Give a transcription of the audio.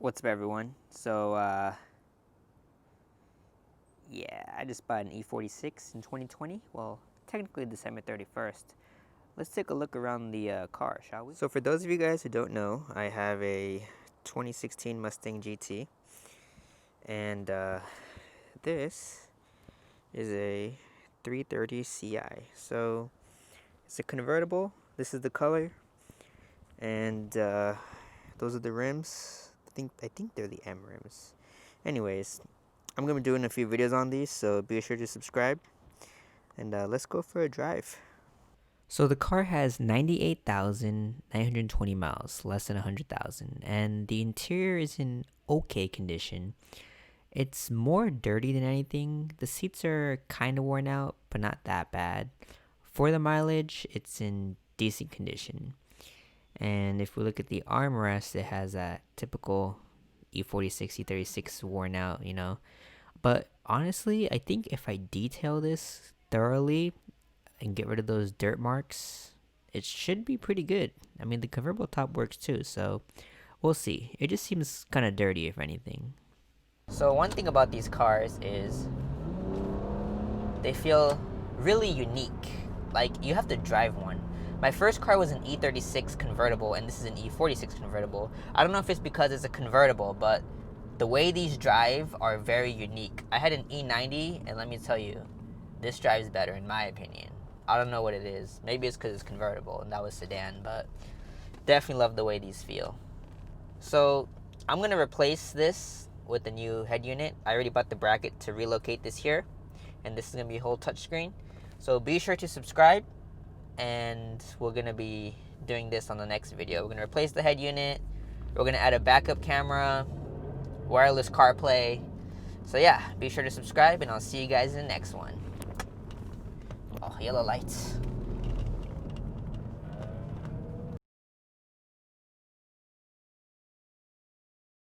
What's up, everyone? Yeah, I just bought an E46 in 2020. Well, technically December 31st. Let's take a look around the car, shall we? So for those of you guys who don't know, I have a 2016 Mustang GT. And this is a 330 Ci. So it's a convertible. This is the color. And those are the rims. I think they're the M rims. Anyways, I'm gonna be doing a few videos on these, so be sure to subscribe. And let's go for a drive. So the car has 98,920 miles, less than 100,000, and the interior is in okay condition. It's more dirty than anything. The seats are kind of worn out, but not that bad. For the mileage, it's in decent condition. And if we look at the armrest, it has that typical E46, E36 worn out, But honestly, I think if I detail this thoroughly and get rid of those dirt marks, it should be pretty good. I mean, the convertible top works too, so we'll see. It just seems kind of dirty, if anything. So one thing about these cars is they feel really unique. Like, you have to drive one. My first car was an E36 convertible, and this is an E46 convertible. I don't know if it's because it's a convertible, but the way these drive are very unique. I had an E90, and let me tell you, this drives better in my opinion. I don't know what it is. Maybe it's because it's convertible, and that was sedan, but definitely love the way these feel. So I'm going to replace this with the new head unit. I already bought the bracket to relocate this here, and this is going to be a whole touchscreen. So be sure to subscribe, and we're going to be doing this on the next video. We're going to replace the head unit. We're going to add a backup camera, wireless CarPlay. So yeah, be sure to subscribe, and I'll see you guys in the next one. Oh, yellow lights.